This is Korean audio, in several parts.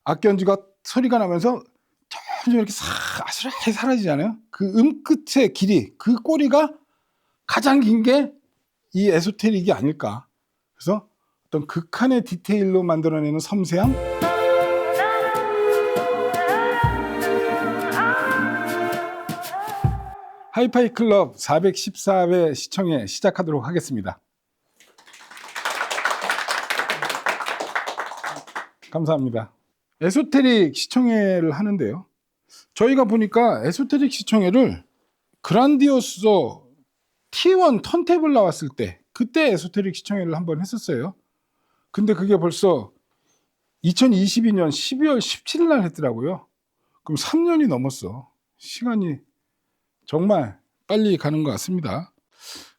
악기 연주가 소리가 나면서 점점 이렇게 아슬하게 사라지잖아요. 그 끝의 길이, 그 꼬리가 가장 긴 게 이 에소테릭이 아닐까. 그래서 어떤 극한의 디테일로 만들어내는 섬세함, 하이파이 클럽 414회 시청회 시작하도록 하겠습니다. 감사합니다. 에소테릭 시청회를 하는데요. 저희가 보니까 에소테릭 시청회를 그란디오소 T1 턴테이블 나왔을 때, 그때 에소테릭 시청회를 한번 했었어요. 근데 그게 벌써 2022년 12월 17일 날 했더라고요. 그럼 3년이 넘었어. 시간이 정말 빨리 가는 것 같습니다.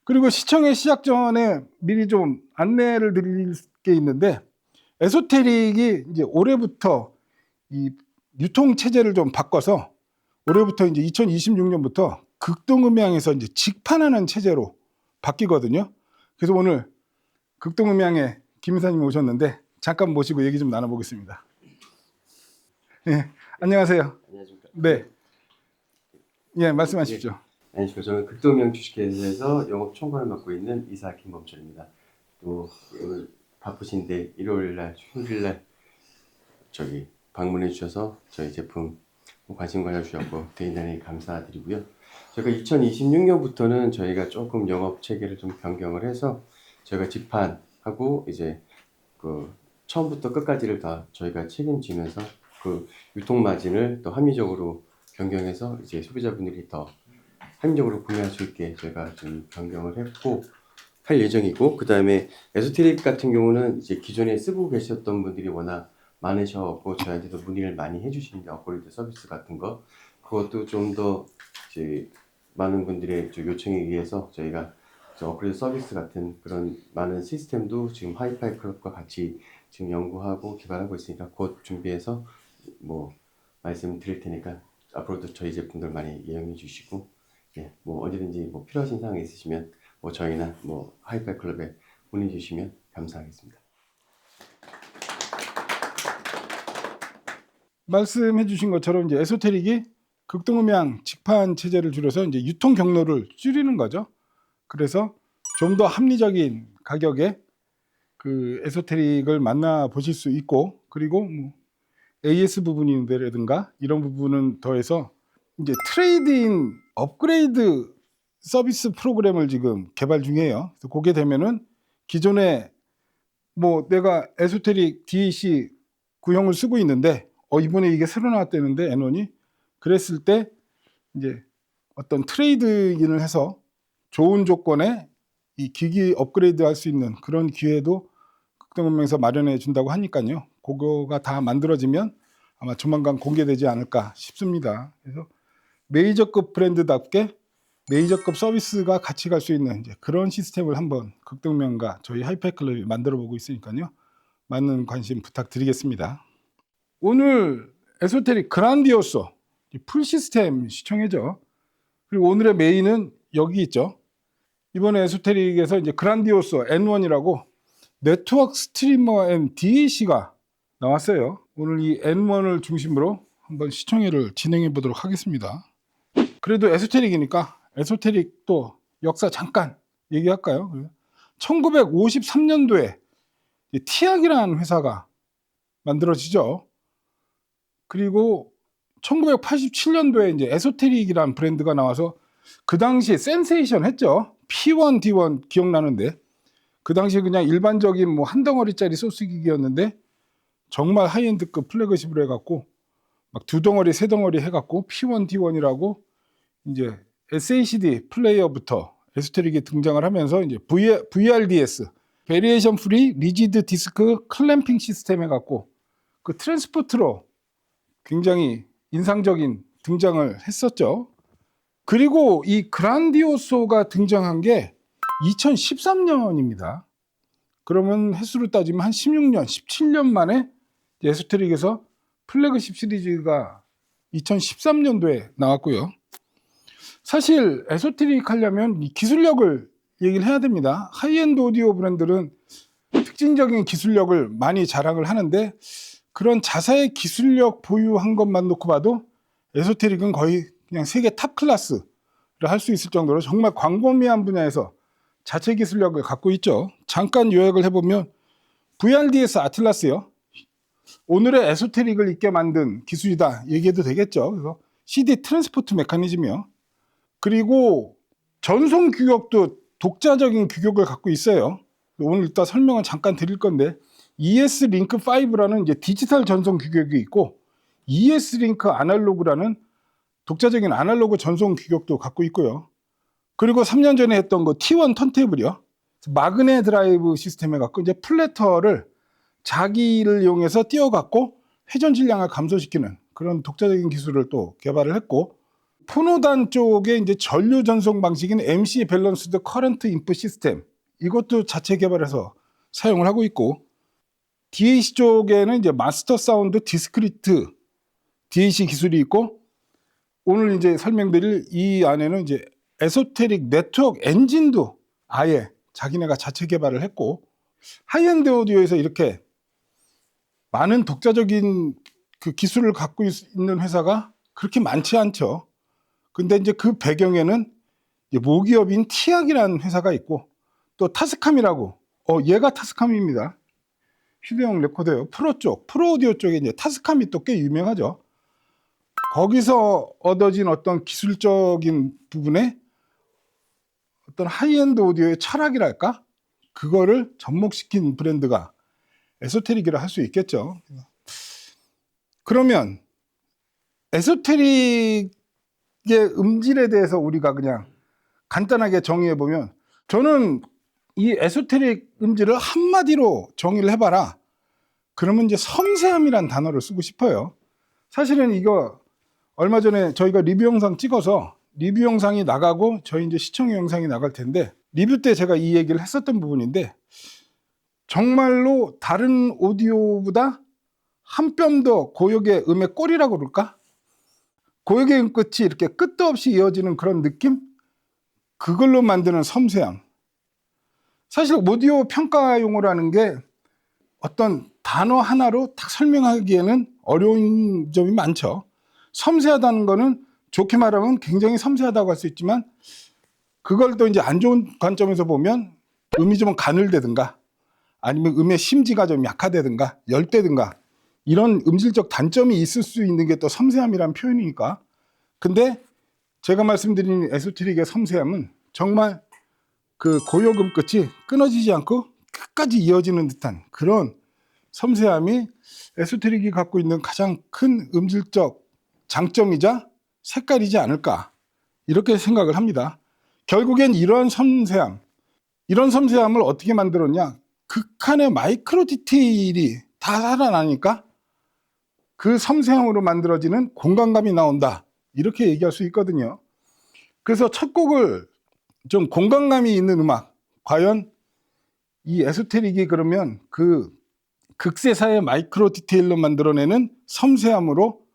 그리고 시청회 시작 전에 미리 좀 안내를 드릴 게 있는데, 에소테릭이 이제 올해부터 이 유통 체제를 좀 바꿔서 올해부터 이제 2026년부터 극동음향에서 이제 직판하는 체제로 바뀌거든요. 그래서 오늘 극동음향에 김 이사님 오셨는데 잠깐 모시고 얘기 좀 나눠보겠습니다. 네, 안녕하세요. 안녕하십니까. 네, 예, 말씀하십시오. 안녕하십니까. 저는 극동음향 주식회사에서 영업 총괄을 맡고 있는 이사 김범철입니다. 또 오늘 바쁘신데 일요일날, 휴일날 저기 방문해 주셔서 저희 제품 관심 가져주셨고 대단히 감사드리고요. 저희가 2026년부터는 저희가 조금 영업 체계를 좀 변경을 해서 저희가 직판하고 이제 그 처음부터 끝까지를 다 저희가 책임지면서 그 유통 마진을 더 합리적으로 변경해서 이제 소비자분들이 더 합리적으로 구매할 수 있게 저희가 좀 변경을 했고 할 예정이고, 그 다음에 에소테릭 같은 경우는 이제 기존에 쓰고 계셨던 분들이 워낙 많으셔갖고 저희한테도 문의를 많이 해주시는데 업그레이드 서비스 같은 거 그것도 좀 더 이제 많은 분들의 요청에 의해서 저희가 업그레이드 서비스 같은 그런 많은 시스템도 지금 하이파이 클럽과 같이 지금 연구하고 개발하고 있으니까 곧 준비해서 뭐 말씀드릴 테니까 앞으로도 저희 제품들 많이 이용해 주시고, 예, 뭐 언제든지 뭐 필요하신 사항이 있으시면 뭐 저희나 뭐 하이파이 클럽에 문의 주시면 감사하겠습니다. 말씀해 주신 것처럼 이제 에소테릭이 극동음향 직판 체제를 줄여서 이제 유통 경로를 줄이는 거죠. 그래서 좀 더 합리적인 가격에 그 에소테릭을 만나 보실 수 있고, 그리고 뭐 AS 부분이라든가 이런 부분은 더해서 이제 트레이드인 업그레이드 서비스 프로그램을 지금 개발 중이에요. 그래서 그게 되면은 기존에 뭐 내가 에소테릭 DAC 구형을 쓰고 있는데 이번에 이게 새로 나왔다는데 N1이 그랬을 때 이제 어떤 트레이드인을 해서 좋은 조건에 이 기기 업그레이드 할 수 있는 그런 기회도 극동음향에서 마련해 준다고 하니까요. 그거가 다 만들어지면 아마 조만간 공개되지 않을까 싶습니다. 그래서 메이저급 브랜드답게 메이저급 서비스가 같이 갈 수 있는 이제 그런 시스템을 한번 극동음향과 저희 하이파이 클럽이 만들어 보고 있으니까요. 많은 관심 부탁드리겠습니다. 오늘 에소테릭 그란디오소 풀 시스템 시청회죠. 그리고 오늘의 메인은 여기 있죠. 이번에 에소테릭에서 이제 그란디오소 N1이라고 네트워크 스트리머 앤 DAC가 나왔어요. 오늘 이 N1을 중심으로 한번 시청회를 진행해 보도록 하겠습니다. 그래도 에소테릭이니까 에소테릭 또 역사 잠깐 얘기할까요? 1953년도에 티악이라는 회사가 만들어지죠. 그리고 1987년도에 이제 에소테릭이라는 브랜드가 나와서 그 당시에 센세이션 했죠. P1, D1 기억나는데 그 당시에 그냥 일반적인 뭐 한 덩어리짜리 소스기기였는데 정말 하이엔드급 플래그십으로 해갖고 막 두 덩어리, 세 덩어리 해갖고 P1, D1이라고 이제 SACD 플레이어부터 에소테릭이 등장을 하면서 이제 VRDS, 베리에이션 프리 리지드 디스크 클램핑 시스템 해갖고 그 트랜스포트로 굉장히 인상적인 등장을 했었죠. 그리고 이 그란디오소가 등장한 게 2013년입니다. 그러면 횟수로 따지면 한 16년, 17년 만에 에소테릭에서 플래그십 시리즈가 2013년도에 나왔고요. 사실 에소테릭 하려면 이 기술력을 얘기를 해야 됩니다. 하이엔드 오디오 브랜드는 특징적인 기술력을 많이 자랑을 하는데 그런 자사의 기술력 보유한 것만 놓고 봐도 에소테릭은 거의 그냥 세계 탑 클래스를 할 수 있을 정도로 정말 광범위한 분야에서 자체 기술력을 갖고 있죠. 잠깐 요약을 해보면 VRDS 아틀라스요. 오늘의 에소테릭을 있게 만든 기술이다 얘기해도 되겠죠. 그래서 CD 트랜스포트 메커니즘이요. 그리고 전송 규격도 독자적인 규격을 갖고 있어요. 오늘 이따 설명을 잠깐 드릴 건데 ES 링크 5라는 이제 디지털 전송 규격이 있고 ES 링크 아날로그라는 독자적인 아날로그 전송 규격도 갖고 있고요. 그리고 3년 전에 했던 거 T1 턴테이블이요. 마그네 드라이브 시스템에 갖고 이제 플래터를 자기를 이용해서 띄워갖고 회전 질량을 감소시키는 그런 독자적인 기술을 또 개발을 했고, 포노단 쪽에 이제 전류 전송 방식인 MC 밸런스드 커런트 인풋 시스템 이것도 자체 개발해서 사용을 하고 있고, DAC 쪽에는 이제 마스터 사운드 디스크리트 DAC 기술이 있고, 오늘 이제 설명드릴 이 안에는 이제 에소테릭 네트워크 엔진도 아예 자기네가 자체 개발을 했고, 하이엔드 오디오에서 이렇게 많은 독자적인 그 기술을 갖고 있는 회사가 그렇게 많지 않죠. 근데 이제 그 배경에는 이제 모기업인 티악이라는 회사가 있고, 또 타스캄이라고, 얘가 타스캄입니다. 휴대용 레코더요. 프로 쪽, 프로 오디오 쪽에 이제 타스캄이 또 꽤 유명하죠. 거기서 얻어진 어떤 기술적인 부분에 어떤 하이엔드 오디오의 철학이랄까? 그거를 접목시킨 브랜드가 에소테릭이라 할 수 있겠죠. 그러면 에소테릭의 음질에 대해서 우리가 그냥 간단하게 정의해 보면, 저는 이 에소테릭 음질을 한마디로 정의를 해봐라. 그러면 이제 섬세함이란 단어를 쓰고 싶어요. 사실은 이거 얼마 전에 저희가 리뷰 영상 찍어서 리뷰 영상이 나가고 저희 이제 시청 영상이 나갈 텐데, 리뷰 때 제가 이 얘기를 했었던 부분인데, 정말로 다른 오디오보다 한 뼘 더 고역의 음의 꼴이라고 그럴까? 고역의 음 끝이 이렇게 끝도 없이 이어지는 그런 느낌? 그걸로 만드는 섬세함. 사실 오디오 평가 용어라는 게 어떤 단어 하나로 딱 설명하기에는 어려운 점이 많죠. 섬세하다는 거는 좋게 말하면 굉장히 섬세하다고 할 수 있지만, 그걸 또 이제 안 좋은 관점에서 보면 음이 좀 가늘대든가 아니면 음의 심지가 좀 약하다든가 열대든가 이런 음질적 단점이 있을 수 있는 게 또 섬세함이라는 표현이니까. 근데 제가 말씀드린 에소테릭의 섬세함은 정말 그 고요금 끝이 끊어지지 않고 끝까지 이어지는 듯한 그런 섬세함이 에소테릭이 갖고 있는 가장 큰 음질적 장점이자 색깔이지 않을까, 이렇게 생각을 합니다. 결국엔 이런 섬세함을 어떻게 만들었냐, 극한의 마이크로 디테일이 다 살아나니까 그 섬세함으로 만들어지는 공간감이 나온다, 이렇게 얘기할 수 있거든요. 그래서 첫 곡을 좀 공간감이 있는 음악, 과연 이 에소테릭이 그러면 그 극세사의 마이크로 디테일로 만들어내는 섬세함으로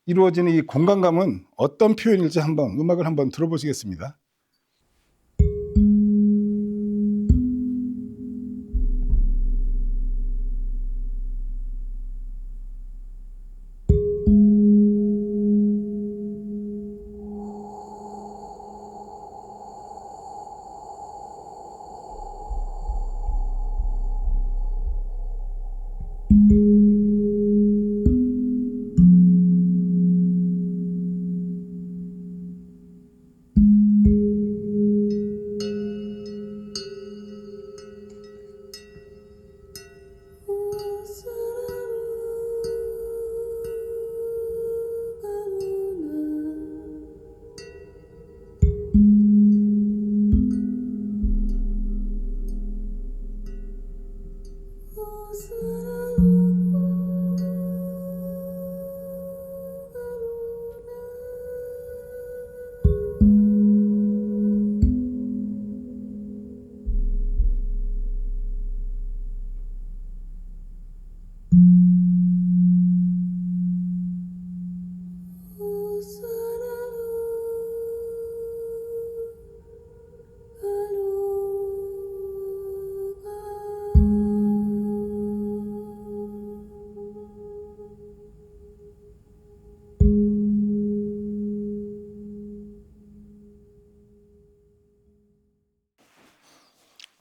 이루어지는 이 공간감은 어떤 표현일지 한번 음악을 한번 들어보시겠습니다.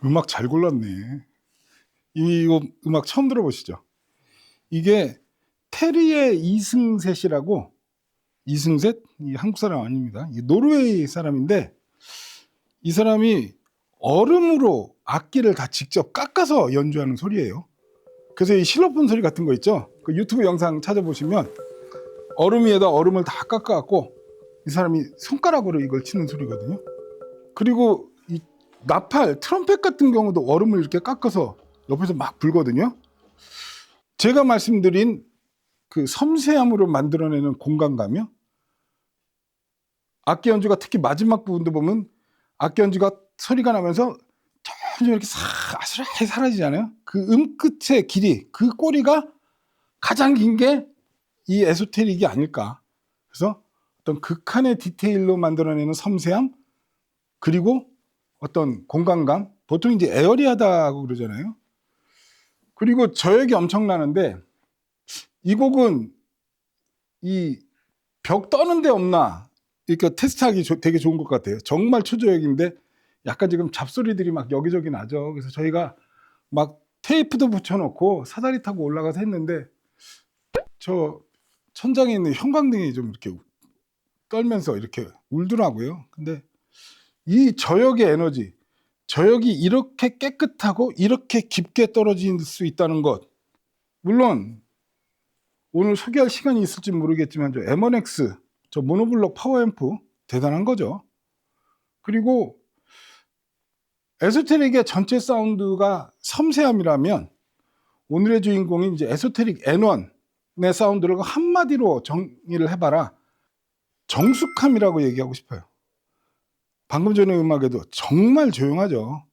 음악 잘 골랐네. 이 음악 처음 들어보시죠? 이게 테리의 이승셋이라고, 이승셋? 이 한국 사람 아닙니다. 이 노르웨이 사람인데 이 사람이 얼음으로 악기를 다 직접 깎아서 연주하는 소리예요. 그래서 이 실로폰 소리 같은 거 있죠? 그 유튜브 영상 찾아보시면 얼음 위에다 얼음을 다 깎아갖고 이 사람이 손가락으로 이걸 치는 소리거든요. 그리고 이 나팔, 트럼펫 같은 경우도 얼음을 이렇게 깎아서 옆에서 막 불거든요. 제가 말씀드린 그 섬세함으로 만들어내는 공간감이요. 악기 연주가 특히 마지막 부분도 보면 악기 연주가 소리가 나면서 점점 이렇게 아슬아슬 사라지잖아요. 그 끝의 길이, 그 꼬리가 가장 긴 게 이 에소테릭이 아닐까. 그래서 어떤 극한의 디테일로 만들어내는 섬세함, 그리고 어떤 공간감, 보통 이제 에어리하다고 그러잖아요. 그리고 저역이 엄청나는데 이 곡은 이 벽 떠는 데 없나 이렇게 테스트하기 되게 좋은 것 같아요. 정말 초저역인데 약간 지금 잡소리들이 막 여기저기 나죠. 그래서 저희가 막 테이프도 붙여놓고 사다리 타고 올라가서 했는데 저 천장에 있는 형광등이 좀 이렇게 떨면서 이렇게 울더라고요. 근데 이 저역의 에너지, 저역이 이렇게 깨끗하고 이렇게 깊게 떨어질 수 있다는 것, 물론 오늘 소개할 시간이 있을지 모르겠지만 저 M1X, 저 모노블록 파워앰프 대단한 거죠. 그리고 에소테릭의 전체 사운드가 섬세함이라면 오늘의 주인공인 이제 에소테릭 N1의 사운드를 한마디로 정의를 해봐라. 정숙함이라고 얘기하고 싶어요. 방금 전에 음악에도 정말 조용하죠.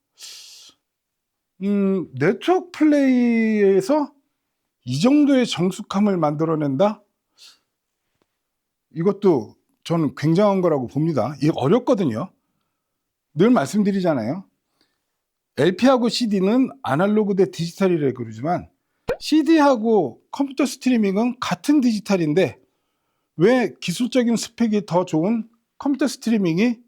네트워크 플레이에서 이 정도의 정숙함을 만들어낸다? 이것도 저는 굉장한 거라고 봅니다. 이게 어렵거든요. 늘 말씀드리잖아요. LP하고 CD는 아날로그 대 디지털이라고 그러지만 CD하고 컴퓨터 스트리밍은 같은 디지털인데 왜 기술적인 스펙이 더 좋은 컴퓨터 스트리밍이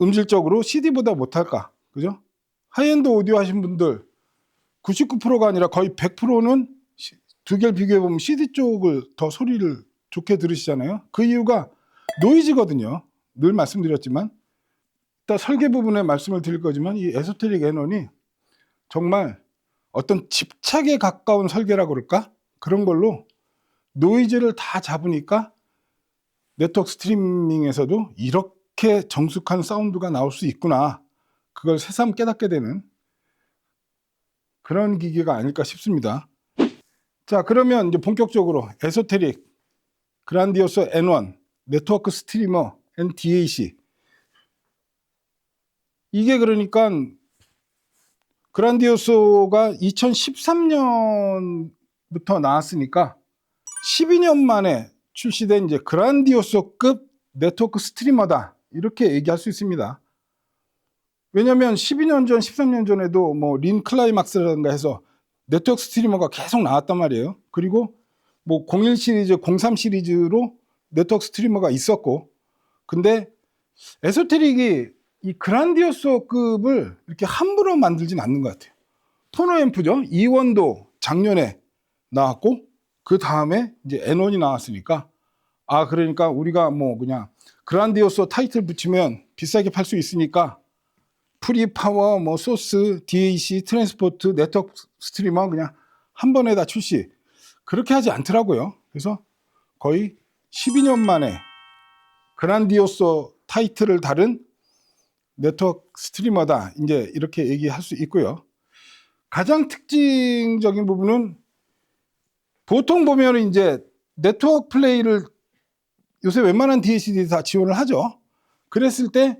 음질적으로 CD보다 못할까? 그죠? 하이엔드 오디오 하신 분들 99%가 아니라 거의 100%는 두 개를 비교해보면 CD 쪽을 더 소리를 좋게 들으시잖아요. 그 이유가 노이즈거든요. 늘 말씀드렸지만 이따 설계 부분에 말씀을 드릴 거지만 이 에소테릭 N1이 정말 어떤 집착에 가까운 설계라고 그럴까? 그런 걸로 노이즈를 다 잡으니까 네트워크 스트리밍에서도 이렇게 정숙한 사운드가 나올 수 있구나. 그걸 새삼 깨닫게 되는 그런 기기가 아닐까 싶습니다. 자, 그러면 이제 본격적으로 에소테릭 그란디오소 N1 네트워크 스트리머 NDAC, 이게 그러니까 그란디오소가 2013년부터 나왔으니까 12년 만에 출시된 이제 그란디오소급 네트워크 스트리머다, 이렇게 얘기할 수 있습니다. 왜냐하면 12년 전, 13년 전에도 뭐 린 클라이막스라든가 해서 네트워크 스트리머가 계속 나왔단 말이에요. 그리고 뭐 01 시리즈, 03 시리즈로 네트워크 스트리머가 있었고, 근데 에소테릭이 이 그란디오소급을 이렇게 함부로 만들진 않는 것 같아요. 포노앰프죠. E1도 작년에 나왔고, 그 다음에 이제 N1이 나왔으니까, 아, 그러니까 우리가 뭐 그냥 그란디오소 타이틀 붙이면 비싸게 팔 수 있으니까 프리 파워, 뭐 소스, DAC, 트랜스포트, 네트워크 스트리머 그냥 한 번에 다 출시, 그렇게 하지 않더라고요. 그래서 거의 12년 만에 그란디오소 타이틀을 다룬 네트워크 스트리머다, 이제 이렇게 얘기할 수 있고요. 가장 특징적인 부분은 보통 보면 이제 네트워크 플레이를 요새 웬만한 DAC들이 다 지원을 하죠. 그랬을 때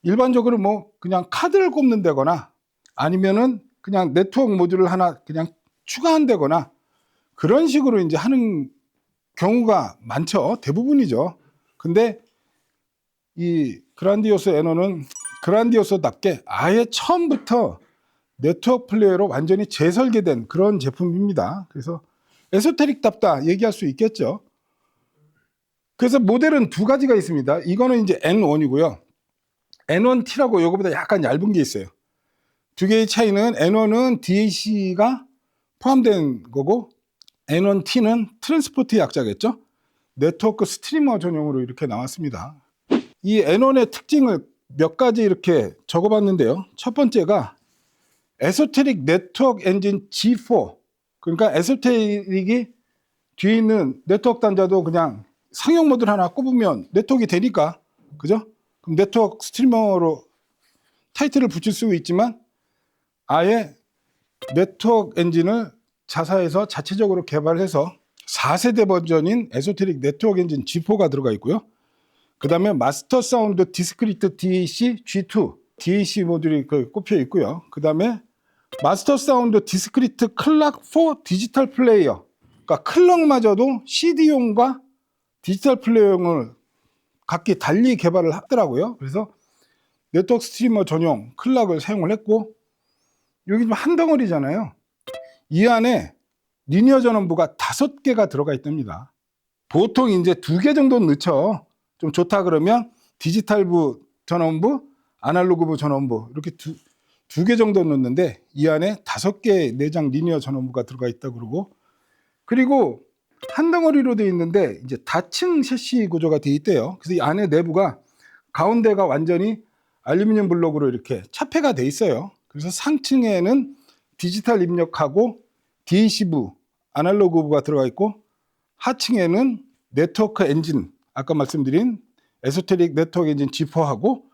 일반적으로 뭐 그냥 카드를 꼽는다거나 아니면은 그냥 네트워크 모듈을 하나 그냥 추가한다거나 그런 식으로 이제 하는 경우가 많죠. 대부분이죠. 근데 이 그란디오소 N1은 그란디오소답게 아예 처음부터 네트워크 플레이어로 완전히 재설계된 그런 제품입니다. 그래서 에소테릭답다 얘기할 수 있겠죠. 그래서 모델은 두 가지가 있습니다. 이거는 이제 N1이고요. N1T라고 이거보다 약간 얇은 게 있어요. 두 개의 차이는 N1은 DAC가 포함된 거고 N1T는 트랜스포트 약자겠죠. 네트워크 스트리머 전용으로 이렇게 나왔습니다. 이 N1의 특징을 몇 가지 이렇게 적어봤는데요. 첫 번째가 에소테릭 네트워크 엔진 G4, 그러니까 에소테릭이 뒤에 있는 네트워크 단자도 그냥 상용 모드를 하나 꼽으면 네트워크가 되니까, 그죠? 그럼 네트워크 스트리머로 타이틀을 붙일 수 있지만 아예 네트워크 엔진을 자사에서 자체적으로 개발해서 4세대 버전인 에소테릭 네트워크 엔진 G4가 들어가 있고요. 그 다음에 마스터 사운드 디스크리트 DAC G2, DAC 모듈이 꼽혀 있고요. 그 다음에 마스터 사운드 디스크리트 클럭 4 디지털 플레이어, 그러니까 클럭마저도 CD용과 디지털 플레이어용을 각기 달리 개발을 하더라고요. 그래서 네트워크 스트리머 전용 클럭을 사용을 했고, 여기 좀 한 덩어리잖아요. 이 안에 리니어 전원부가 5개가 들어가 있답니다. 보통 이제 2개 정도는 넣죠. 좀 좋다 그러면 디지털부 전원부, 아날로그부 전원부 이렇게 두 개 정도 넣는데 이 안에 5개 내장 리니어 전원부가 들어가 있다 그러고, 그리고 한 덩어리로 되어 있는데 이제 다층 셰시 구조가 되어 있대요. 그래서 이 안에 내부가 가운데가 완전히 알루미늄 블록으로 이렇게 차폐가 되어 있어요. 그래서 상층에는 디지털 입력하고 DAC부, 아날로그부가 들어가 있고, 하층에는 네트워크 엔진, 아까 말씀드린 에소테릭 네트워크 엔진 G4하고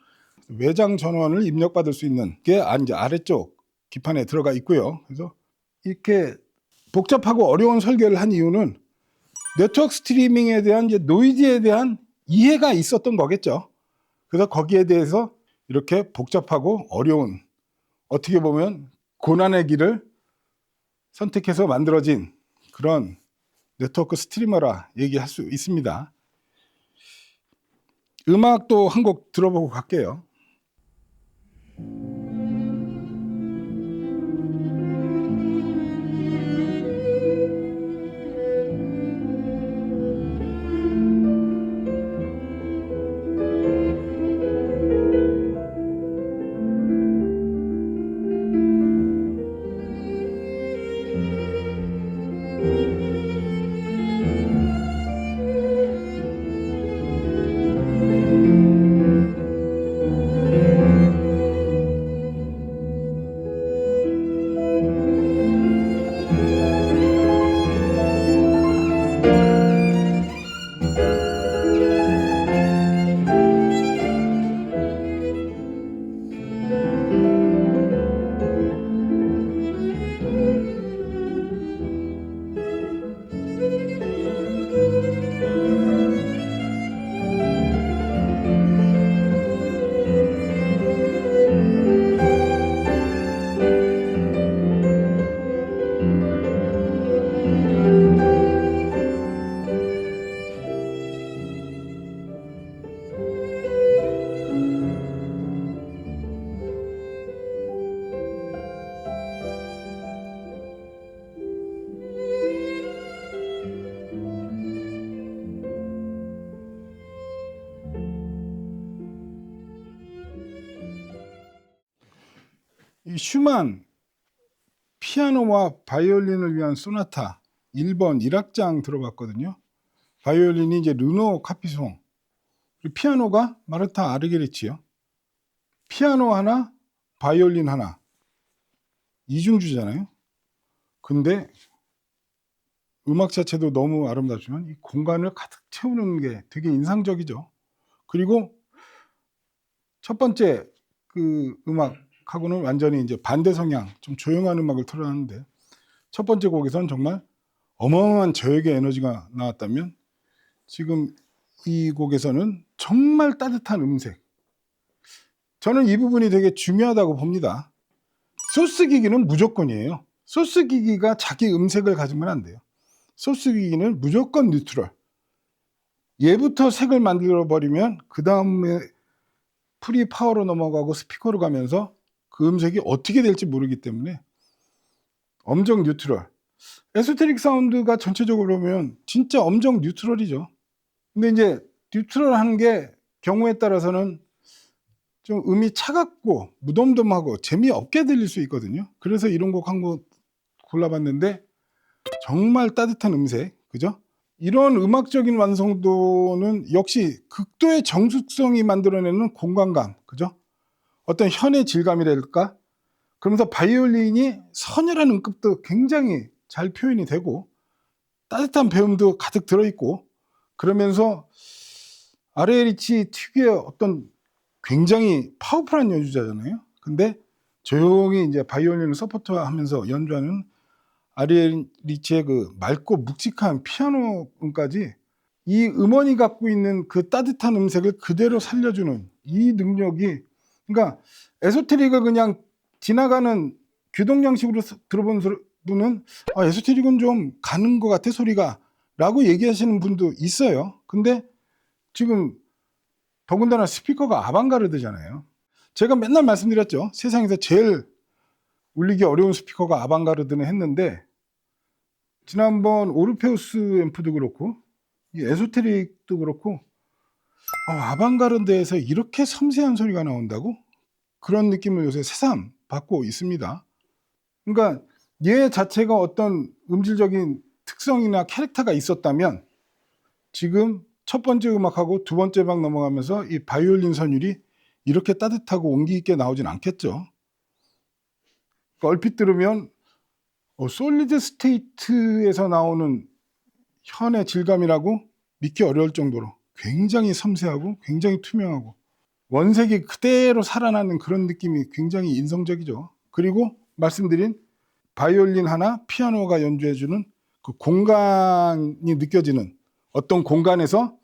외장 전원을 입력받을 수 있는 게 이제 아래쪽 기판에 들어가 있고요. 그래서 이렇게 복잡하고 어려운 설계를 한 이유는 네트워크 스트리밍에 대한 이제 노이즈에 대한 이해가 있었던 거겠죠. 그래서 거기에 대해서 이렇게 복잡하고 어려운, 어떻게 보면 고난의 길을 선택해서 만들어진 그런 네트워크 스트리머라 얘기할 수 있습니다. 음악도 한 곡 들어보고 갈게요. 이 슈만 피아노와 바이올린을 위한 소나타 1번 1악장 들어봤거든요. 바이올린이 이제 르노 카피송, 그리고 피아노가 마르타 아르게리치요. 피아노 하나, 바이올린 하나, 이중주잖아요. 근데 음악 자체도 너무 아름답지만 이 공간을 가득 채우는 게 되게 인상적이죠. 그리고 첫 번째 그 음악하고는 완전히 이제 반대 성향, 좀 조용한 음악을 틀어놨는데, 첫 번째 곡에서는 정말 어마어마한 저역의 에너지가 나왔다면 지금 이 곡에서는 정말 따뜻한 음색. 저는 이 부분이 되게 중요하다고 봅니다. 소스 기기는 무조건이에요. 소스 기기가 자기 음색을 가지면 안 돼요. 소스 기기는 무조건 뉴트럴. 얘부터 색을 만들어 버리면 그 다음에 프리 파워로 넘어가고 스피커로 가면서 그 음색이 어떻게 될지 모르기 때문에 엄정 뉴트럴. 에소테릭 사운드가 전체적으로 보면 진짜 엄정 뉴트럴이죠. 근데 이제 뉴트럴 하는 게 경우에 따라서는 좀 음이 차갑고 무덤덤하고 재미없게 들릴 수 있거든요. 그래서 이런 곡 한 곡 골라봤는데 정말 따뜻한 음색, 그죠? 이런 음악적인 완성도는 역시 극도의 정숙성이 만들어내는 공간감, 그죠? 어떤 현의 질감이랄까? 그러면서 바이올린이 서늘한 음급도 굉장히 잘 표현이 되고 따뜻한 배음도 가득 들어있고 그러면서 아레리치 특유의 어떤 굉장히 파워풀한 연주자잖아요. 근데 조용히 이제 바이올린을 서포트하면서 연주하는 아리에리치의 그 맑고 묵직한 피아노 음까지 이 음원이 갖고 있는 그 따뜻한 음색을 그대로 살려주는 이 능력이, 그러니까 에소테릭을 그냥 지나가는 규동 양식으로 들어본 분은 에소테릭은 좀 가는 것 같아 소리가 라고 얘기하시는 분도 있어요. 근데 지금 더군다나 스피커가 아방가르드잖아요. 제가 맨날 말씀드렸죠. 세상에서 제일 울리기 어려운 스피커가 아방가르드는 했는데 지난번 오르페우스 앰프도 그렇고 이 에소테릭도 그렇고 아방가르드에서 이렇게 섬세한 소리가 나온다고? 그런 느낌을 요새 새삼 받고 있습니다. 그러니까 얘 자체가 어떤 음질적인 특성이나 캐릭터가 있었다면 지금 첫 번째 음악하고 두 번째 막 넘어가면서 이 바이올린 선율이 이렇게 따뜻하고 온기 있게 나오진 않겠죠. 그러니까 얼핏 들으면 솔리드 스테이트에서 나오는 현의 질감이라고 믿기 어려울 정도로 굉장히 섬세하고 굉장히 투명하고 원색이 그대로 살아나는 그런 느낌이 굉장히 인상적이죠. 그리고 말씀드린 바이올린 하나, 피아노가 연주해주는 그 공간이 느껴지는 어떤 공간에서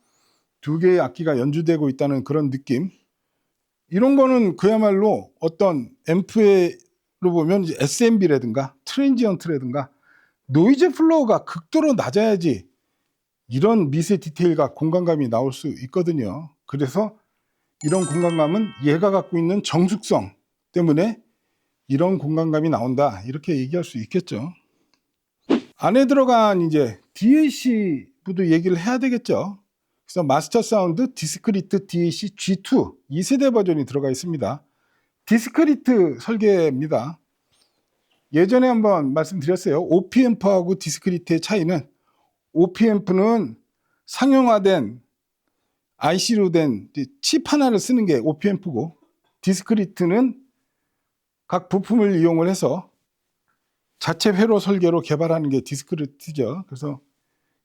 두 개의 악기가 연주되고 있다는 그런 느낌. 이런 거는 그야말로 어떤 앰프로 보면 이제 SMB라든가 트랜지언트라든가 노이즈 플로어가 극도로 낮아야지 이런 미세 디테일과 공간감이 나올 수 있거든요. 그래서 이런 공간감은 얘가 갖고 있는 정숙성 때문에 이런 공간감이 나온다 이렇게 얘기할 수 있겠죠. 안에 들어간 이제 DAC부도 얘기를 해야 되겠죠. 그래서 마스터 사운드 디스크리트 DAC G2 2세대 버전이 들어가 있습니다. 디스크리트 설계입니다. 예전에 한번 말씀드렸어요. OP앰프하고 디스크리트의 차이는 OP앰프는 상용화된 IC로 된 칩 하나를 쓰는 게 OP앰프고 디스크리트는 각 부품을 이용을 해서 자체 회로 설계로 개발하는 게 디스크리트죠. 그래서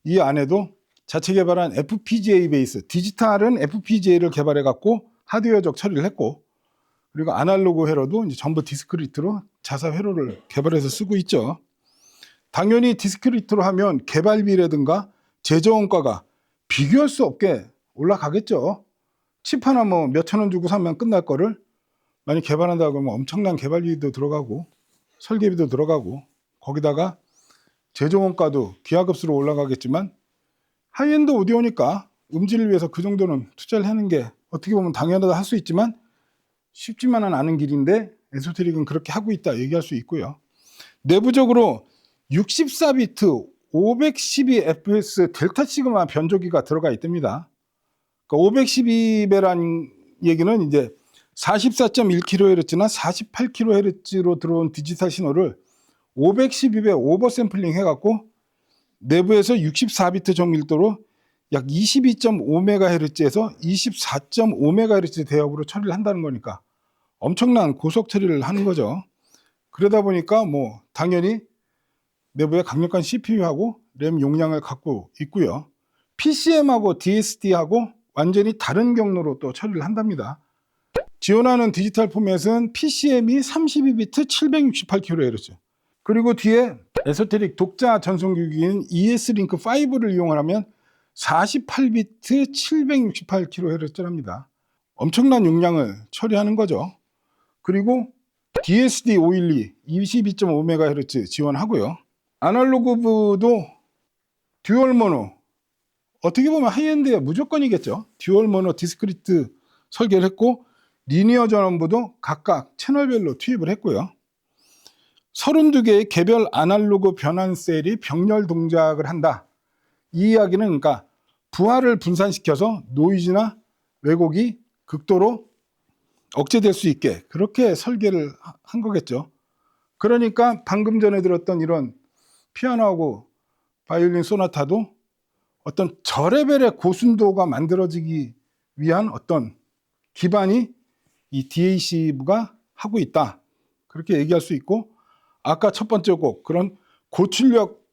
이 안에도 자체 개발한 FPGA 베이스, 디지털은 FPGA를 개발해 갖고 하드웨어적 처리를 했고 그리고 아날로그 회로도 이제 전부 디스크리트로 자사 회로를 개발해서 쓰고 있죠. 당연히 디스크리트로 하면 개발비라든가 제조 원가가 비교할 수 없게 올라가겠죠. 칩 하나 뭐 몇천 원 주고 사면 끝날 거를 만약 개발한다고 하면 엄청난 개발비도 들어가고 설계비도 들어가고 거기다가 제조 원가도 기하급수로 올라가겠지만 하이엔드 오디오니까 음질을 위해서 그 정도는 투자를 하는 게 어떻게 보면 당연하다 할 수 있지만 쉽지만은 않은 길인데 에소테릭은 그렇게 하고 있다 얘기할 수 있고요. 내부적으로 64비트 512fps 델타 시그마 변조기가 들어가 있답니다. 그러니까 512배라는 얘기는 이제 44.1kHz나 48kHz로 들어온 디지털 신호를 512배 오버 샘플링 해갖고 내부에서 64비트 정밀도로 약 22.5MHz에서 24.5MHz 대역으로 처리를 한다는 거니까 엄청난 고속 처리를 하는 거죠. 그러다 보니까 뭐 당연히 내부에 강력한 CPU하고 램 용량을 갖고 있고요. PCM하고 DSD하고 완전히 다른 경로로 또 처리를 한답니다. 지원하는 디지털 포맷은 PCM이 32비트 768kHz 그리고 뒤에 에소테릭 독자 전송기기인 ES링크 5를 이용하면 48비트 768kHz랍니다. 엄청난 용량을 처리하는 거죠. 그리고 DSD 512 22.5MHz 지원하고요. 아날로그부도 듀얼 모노 어떻게 보면 하이엔드의 무조건이겠죠. 듀얼 모노 디스크리트 설계를 했고 리니어 전원부도 각각 채널별로 투입을 했고요. 32개의 개별 아날로그 변환 셀이 병렬 동작을 한다. 이 이야기는 그러니까 부하를 분산시켜서 노이즈나 왜곡이 극도로 억제될 수 있게 그렇게 설계를 한 거겠죠. 그러니까 방금 전에 들었던 이런 피아노하고 바이올린 소나타도 어떤 저 레벨의 고순도가 만들어지기 위한 어떤 기반이 이 DAC가 하고 있다. 그렇게 얘기할 수 있고, 아까 첫 번째 곡 그런 고출력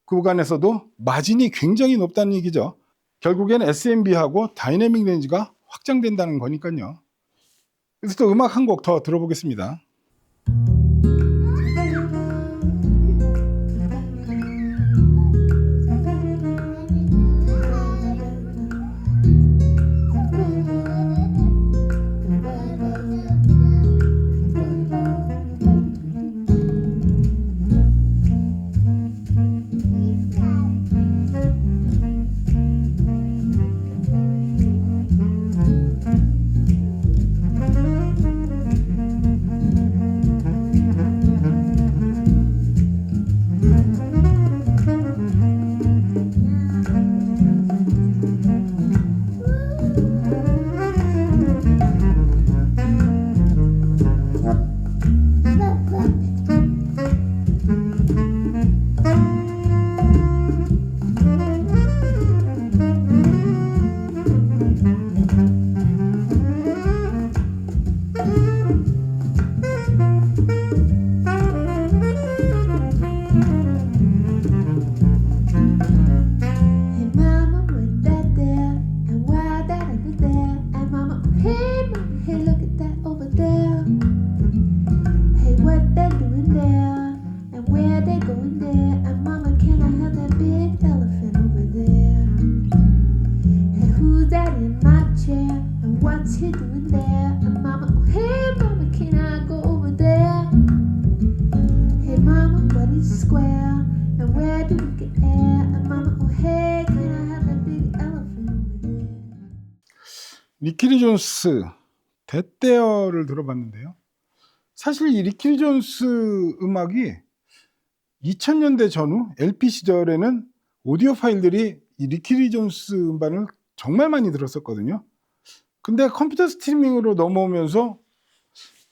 구간에서도 마진이 굉장히 높다는 얘기죠. 결국엔 SMB하고 다이내믹 렌즈가 확장된다는 거니까요. 그래서 또 음악 한 곡 더 들어보겠습니다. 리키리 존스 데떼어를 들어봤는데요. 사실 이 리키리 존스 음악이 2000년대 전후 LP 시절에는 오디오 파일들이 이 리키리 존스 음반을 정말 많이 들었었거든요. 근데 컴퓨터 스트리밍으로 넘어오면서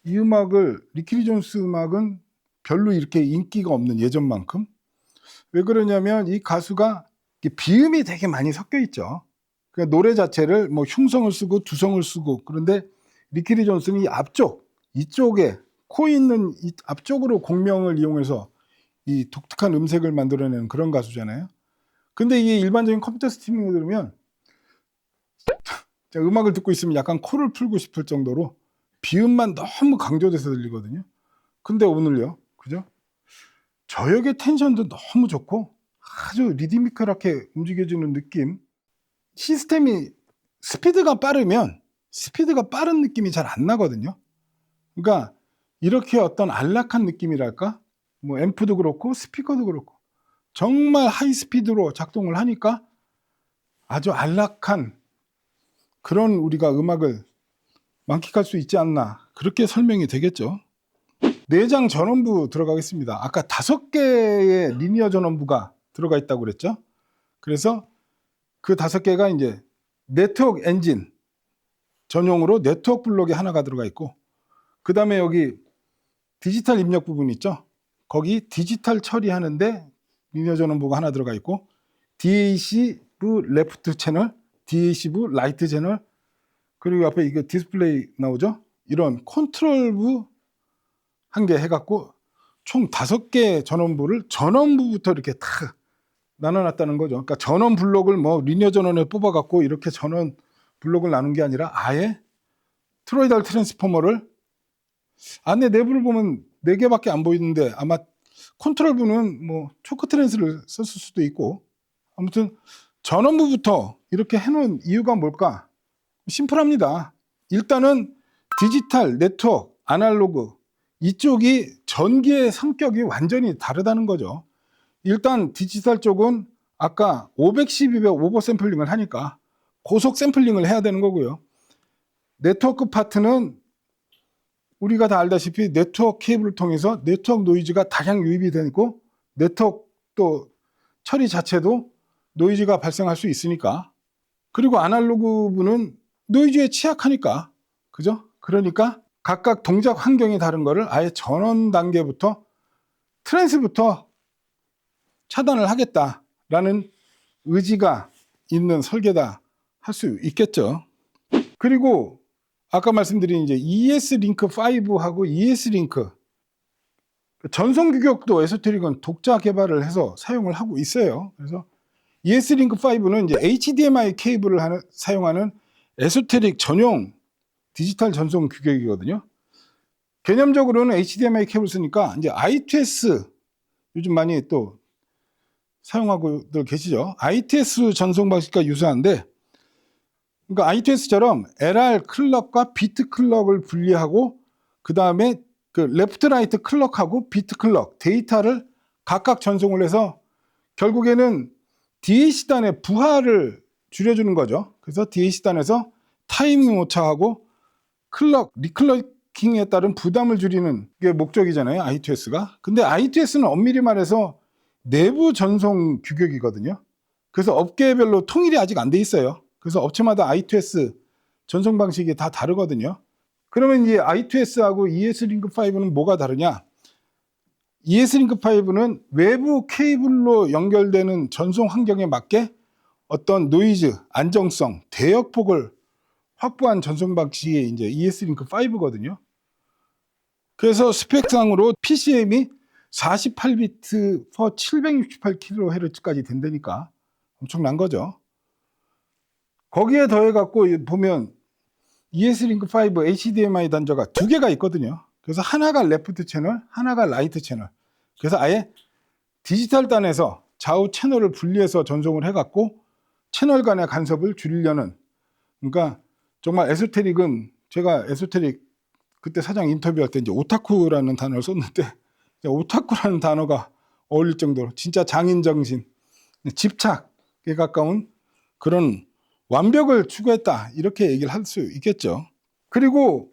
이 음악을, 리키리 존스 음악은 별로 이렇게 인기가 없는 예전만큼. 왜 그러냐면 이 가수가 비음이 되게 많이 섞여 있죠. 그러니까 노래 자체를 뭐 흉성을 쓰고 두성을 쓰고, 그런데 리키리 존스는 이 앞쪽, 이쪽에 코 있는 이 앞쪽으로 공명을 이용해서 이 독특한 음색을 만들어내는 그런 가수잖아요. 근데 이게 일반적인 컴퓨터 스트리밍을 들으면 음악을 듣고 있으면 약간 코를 풀고 싶을 정도로 비음만 너무 강조돼서 들리거든요. 근데 오늘요, 그죠? 저역의 텐션도 너무 좋고 아주 리드미컬하게 움직여지는 느낌. 시스템이 스피드가 빠르면 스피드가 빠른 느낌이 잘 안 나거든요. 그러니까 이렇게 어떤 안락한 느낌이랄까? 뭐 앰프도 그렇고 스피커도 그렇고 정말 하이 스피드로 작동을 하니까 아주 안락한 그런 우리가 음악을 만끽할 수 있지 않나, 그렇게 설명이 되겠죠. 내장 전원부 들어가겠습니다. 아까 5개의 리니어 전원부가 들어가 있다고 그랬죠. 그래서 그 5개가 이제 네트워크 엔진 전용으로 네트워크 블록이 하나가 들어가 있고, 그 다음에 여기 디지털 입력 부분 있죠. 거기 디지털 처리하는데 리니어 전원부가 하나 들어가 있고, DAC부 레프트 채널, DAC부 라이트 채널, 그리고 앞에 이게 디스플레이 나오죠. 이런 컨트롤부 한 개 해갖고 총 5개 전원부를 전원부부터 이렇게 탁 나눠놨다는 거죠. 그러니까 전원 블록을 뭐 리니어 전원에 뽑아갖고 이렇게 전원 블록을 나눈 게 아니라 아예 트로이달 트랜스포머를, 안에 내부를 보면 4개밖에 안 보이는데 아마 컨트롤부는 뭐 초크 트랜스를 썼을 수도 있고, 아무튼 전원부부터 이렇게 해놓은 이유가 뭘까? 심플합니다. 일단은 디지털, 네트워크, 아날로그 이쪽이 전기의 성격이 완전히 다르다는 거죠. 일단 디지털 쪽은 아까 512배 오버 샘플링을 하니까 고속 샘플링을 해야 되는 거고요. 네트워크 파트는 우리가 다 알다시피 네트워크 케이블을 통해서 네트워크 노이즈가 다량 유입이 되고, 네트워크 또 처리 자체도 노이즈가 발생할 수 있으니까, 그리고 아날로그부는 노이즈에 취약하니까, 그죠? 그러니까 각각 동작 환경이 다른 거를 아예 전원 단계부터 트랜스부터 차단을 하겠다라는 의지가 있는 설계다 할 수 있겠죠. 그리고 아까 말씀드린 이제 ES링크 5하고 ES링크 전송 규격도 에소테릭은 독자 개발을 해서 사용을 하고 있어요. 그래서 ES링크 5는 이제 HDMI 케이블을 사용하는 에소테릭 전용 디지털 전송 규격이거든요. 개념적으로는 HDMI 케이블 쓰니까 이제 I2S 요즘 많이 또 사용하고들 계시죠. I2S 전송 방식과 유사한데, 그러니까 I2S처럼 LR 클럭과 비트 클럭을 분리하고 그 다음에 그 레프트 라이트 클럭하고 비트 클럭 데이터를 각각 전송을 해서 결국에는 DAC단의 부하를 줄여주는 거죠. 그래서 DAC단에서 타이밍 오차하고 클럭, 리클럭킹에 따른 부담을 줄이는 게 목적이잖아요. I2S가. 근데 I2S는 엄밀히 말해서 내부 전송 규격이거든요. 그래서 업계별로 통일이 아직 안 돼 있어요. 그래서 업체마다 I2S 전송 방식이 다 다르거든요. 그러면 이 I2S하고 ES링크5는 뭐가 다르냐? ES링크5는 외부 케이블로 연결되는 전송 환경에 맞게 어떤 노이즈, 안정성, 대역폭을 확보한 전송 방식이 이제 ES링크5거든요. 그래서 스펙상으로 PCM이 48비트 per 768kHz까지 된다니까 엄청난 거죠. 거기에 더해 갖고 보면 ES링크5 HDMI 단자가 두 개가 있거든요. 그래서 하나가 레프트 채널, 하나가 라이트 채널. 그래서 아예 디지털 단에서 좌우 채널을 분리해서 전송을 해갖고 채널 간의 간섭을 줄이려는, 그러니까 정말 에소테릭은, 제가 에소테릭 그때 사장 인터뷰할 때 이제 오타쿠라는 단어를 썼는데 오타쿠라는 단어가 어울릴 정도로 진짜 장인 정신, 집착에 가까운 그런 완벽을 추구했다 이렇게 얘기를 할 수 있겠죠. 그리고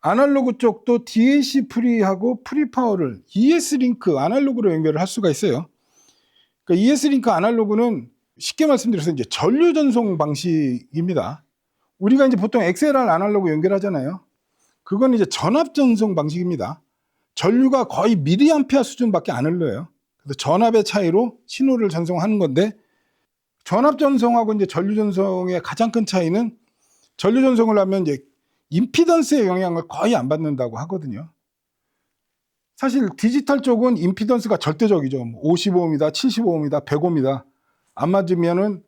아날로그 쪽도 DAC 프리하고 프리파워를 ES링크 아날로그로 연결을 할 수가 있어요. 그러니까 ES링크 아날로그는 쉽게 말씀드려서 이제 전류 전송 방식입니다. 우리가 이제 보통 XLR 아날로그 연결하잖아요. 그건 이제 전압 전송 방식입니다. 전류가 거의 미리암페어 수준밖에 안 흘러요. 그래서 전압의 차이로 신호를 전송하는 건데, 전압 전송하고 이제 전류 전송의 가장 큰 차이는 전류 전송을 하면 이제 임피던스의 영향을 거의 안 받는다고 하거든요. 사실 디지털 쪽은 임피던스가 절대적이죠. 55ohm이다, 75ohm이다, 100ohm이다. 안 맞으면은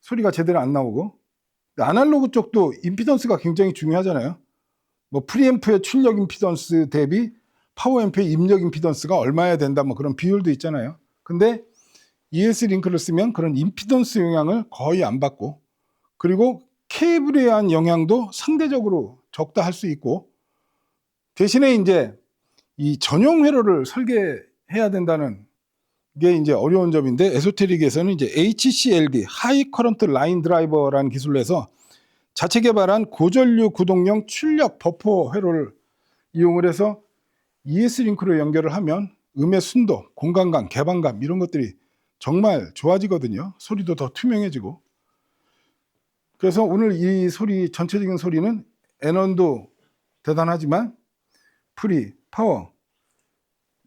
소리가 제대로 안 나오고. 아날로그 쪽도 임피던스가 굉장히 중요하잖아요. 뭐 프리앰프의 출력 임피던스 대비 파워앰프의 입력 임피던스가 얼마야 된다, 뭐 그런 비율도 있잖아요. 근데 ES링크를 쓰면 그런 임피던스 영향을 거의 안 받고, 그리고 케이블에 의한 영향도 상대적으로 적다 할 수 있고, 대신에 이제 이 전용 회로를 설계해야 된다는 게 이제 어려운 점인데, 에소테릭에서는 이제 HCLD, 하이 커런트 라인 드라이버라는 기술을 해서 자체 개발한 고전류 구동용 출력 버퍼 회로를 이용을 해서 ES링크로 연결을 하면 음의 순도, 공간감, 개방감 이런 것들이 정말 좋아지거든요. 소리도 더 투명해지고. 그래서 오늘 이 소리, 전체적인 소리는 N1도 대단하지만 프리, 파워,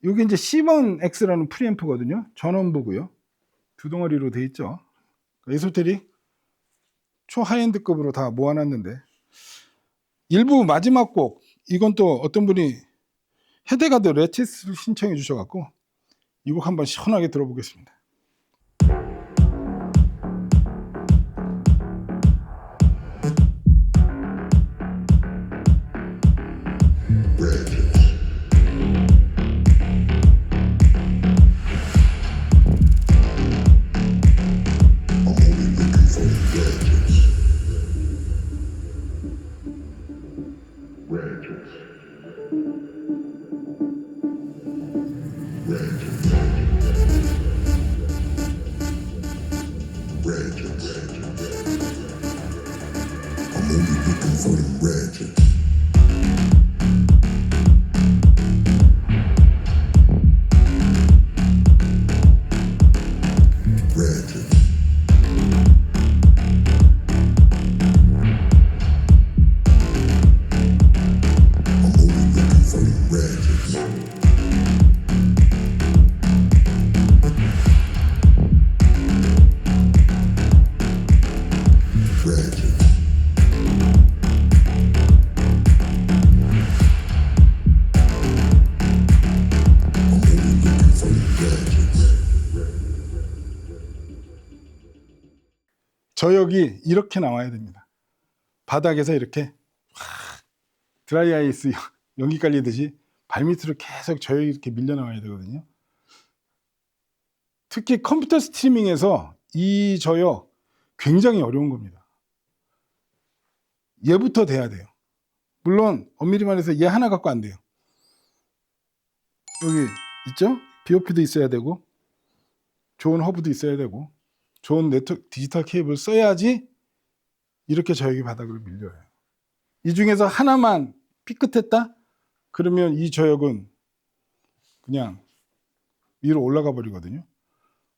이게 이제 C1X라는 프리앰프거든요. 전원부고요. 두 덩어리로 돼 있죠. 에소테릭 초하이엔드급으로 다 모아놨는데, 일부 마지막 곡, 이건 또 어떤 분이 헤데가드 레티스를 신청해 주셔갖고 이 곡 한번 시원하게 들어보겠습니다. 저역이 이렇게 나와야 됩니다. 바닥에서 이렇게 드라이 아이스 연기 깔리듯이 발밑으로 계속 저역이 이렇게 밀려 나와야 되거든요. 특히 컴퓨터 스트리밍에서 이 저역 굉장히 어려운 겁니다. 얘부터 돼야 돼요. 물론 엄밀히 말해서 얘 하나 갖고 안 돼요. 여기 있죠? BOP도 있어야 되고 좋은 허브도 있어야 되고 좋은 네트워크 디지털 케이블 써야지 이렇게 저역이 바닥으로 밀려요. 이 중에서 하나만 삐끗했다? 그러면 이 저역은 그냥 위로 올라가 버리거든요.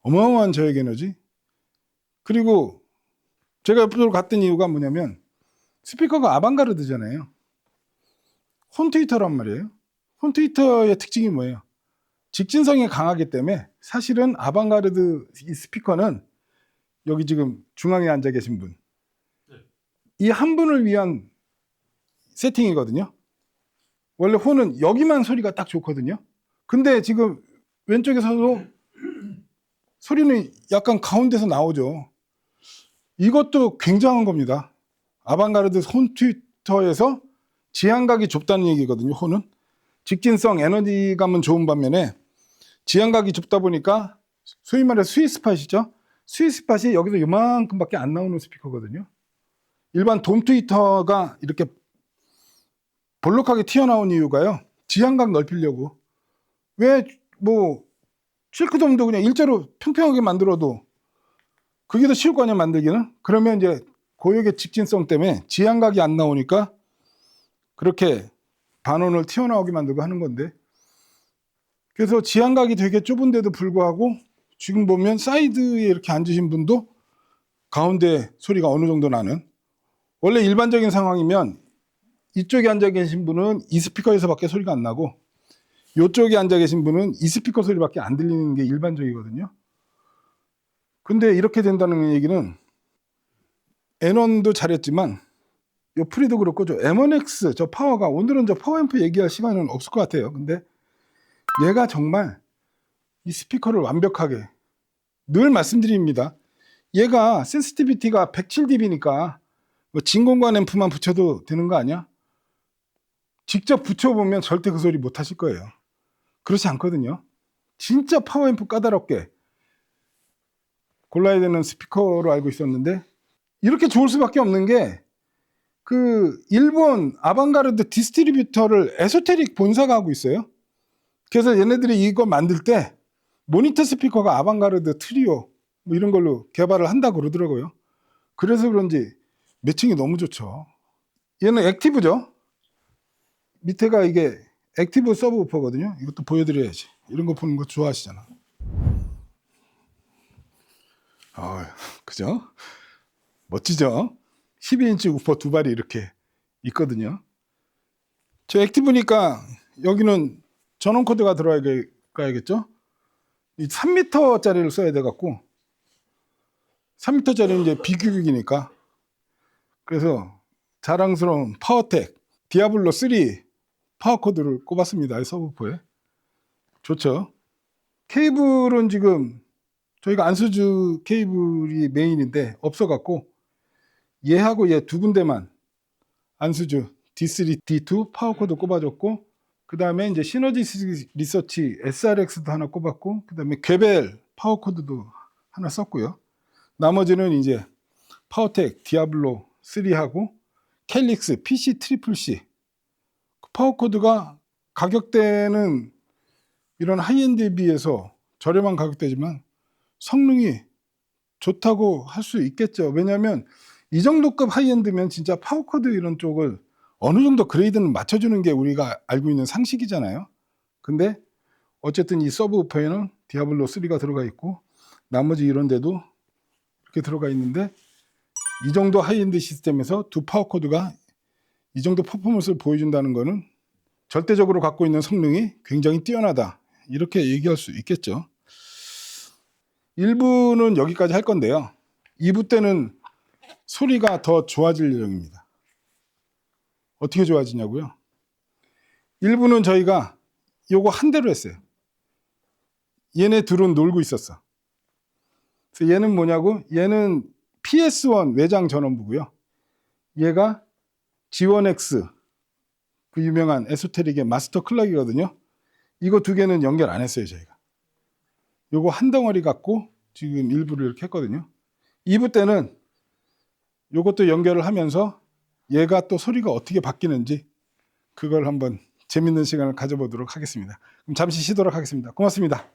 어마어마한 저역 에너지. 그리고 제가 옆으로 갔던 이유가 뭐냐면 스피커가 아방가르드잖아요. 홈 트위터란 말이에요. 홈 트위터의 특징이 뭐예요? 직진성이 강하기 때문에 사실은 아방가르드 이 스피커는 여기 지금 중앙에 앉아 계신 분, 이 한 분을 위한 세팅이거든요. 원래 홈은 여기만 소리가 딱 좋거든요. 근데 지금 왼쪽에서도 소리는 약간 가운데서 나오죠. 이것도 굉장한 겁니다. 아방가르드 홈 트위터에서 지향각이 좁다는 얘기거든요. 홈은 직진성, 에너지감은 좋은 반면에 지향각이 좁다 보니까 소위 말해서 스윗스팟이죠. 스윗스팟이 여기서 이만큼밖에 안 나오는 스피커거든요. 일반 돔 트위터가 이렇게 볼록하게 튀어나온 이유가요. 지향각 넓히려고. 왜 뭐 실크돔도 그냥 일자로 평평하게 만들어도 그게 더 쉬울 거 아니야 만들기는. 그러면 이제 고역의 직진성 때문에 지향각이 안 나오니까 그렇게 반원을 튀어나오게 만들고 하는 건데, 그래서 지향각이 되게 좁은데도 불구하고 지금 보면 사이드에 이렇게 앉으신 분도 가운데 소리가 어느 정도 나는, 원래 일반적인 상황이면 이쪽에 앉아 계신 분은 이 스피커에서밖에 소리가 안 나고 이쪽에 앉아 계신 분은 이 스피커 소리밖에 안 들리는 게 일반적이거든요. 근데 이렇게 된다는 얘기는 N1도 잘했지만 요 프리도 그렇고 저 M1X 저 파워가, 오늘은 저 파워앰프 얘기할 시간은 없을 것 같아요. 근데 얘가 정말 이 스피커를 완벽하게, 늘 말씀드립니다. 얘가 센시티비티가 107dB니까 뭐 진공관 앰프만 붙여도 되는 거 아니야? 직접 붙여보면 절대 그 소리 못 하실 거예요. 그렇지 않거든요. 진짜 파워앰프 까다롭게 골라야 되는 스피커로 알고 있었는데 이렇게 좋을 수밖에 없는 게, 그 일본 아방가르드 디스트리뷰터를 에소테릭 본사가 하고 있어요. 그래서 얘네들이 이거 만들 때 모니터 스피커가 아방가르드 트리오 뭐 이런 걸로 개발을 한다고 그러더라고요. 그래서 그런지 매칭이 너무 좋죠. 얘는 액티브죠. 밑에가 이게 액티브 서브우퍼거든요. 이것도 보여드려야지. 이런 거 보는 거 좋아하시잖아. 그죠? 멋지죠? 12인치 우퍼 두 발이 이렇게 있거든요. 저 액티브니까 여기는 전원 코드가 들어가야겠죠? 이 3m짜리를 써야 돼갖고 3m짜리는 이제 비규격이니까, 그래서 자랑스러운 파워텍 디아블로 3 파워 코드를 꼽았습니다. 서브우퍼에. 좋죠. 케이블은 지금 저희가 안수주 케이블이 메인인데 없어갖고 얘하고 얘 두 군데만 안수주 D3, D2 파워 코드 꼽아줬고, 그 다음에 이제 시너지 리서치 SRX도 하나 꼽았고, 그 다음에 괴벨 파워 코드도 하나 썼고요. 나머지는 이제 파워텍 디아블로 3하고 캘릭스 PC 트리플 C 파워 코드가 가격대는 이런 하이엔드에 비해서 저렴한 가격대지만 성능이 좋다고 할 수 있겠죠. 왜냐하면 이 정도급 하이엔드면 진짜 파워 코드 이런 쪽을 어느 정도 그레이드는 맞춰주는 게 우리가 알고 있는 상식이잖아요. 근데 어쨌든 이 서브우퍼에는 디아블로 3가 들어가 있고 나머지 이런 데도 이렇게 들어가 있는데, 이 정도 하이엔드 시스템에서 두 파워 코드가 이 정도 퍼포먼스를 보여준다는 거는 절대적으로 갖고 있는 성능이 굉장히 뛰어나다, 이렇게 얘기할 수 있겠죠. 1부는 여기까지 할 건데요. 2부 때는 소리가 더 좋아질 예정입니다. 어떻게 좋아지냐고요? 1부는 저희가 요거 한 대로 했어요. 얘네 둘은 놀고 있었어. 그래서 얘는 뭐냐고? 얘는 PS1 외장 전원부고요. 얘가 G1X 그 유명한 에소테릭의 마스터 클럭이거든요. 이거 두 개는 연결 안 했어요, 저희가. 요거 한 덩어리 갖고 지금 일부를 이렇게 했거든요. 2부 때는 요것도 연결을 하면서 얘가 또 소리가 어떻게 바뀌는지 그걸 한번 재밌는 시간을 가져보도록 하겠습니다. 그럼 잠시 쉬도록 하겠습니다. 고맙습니다.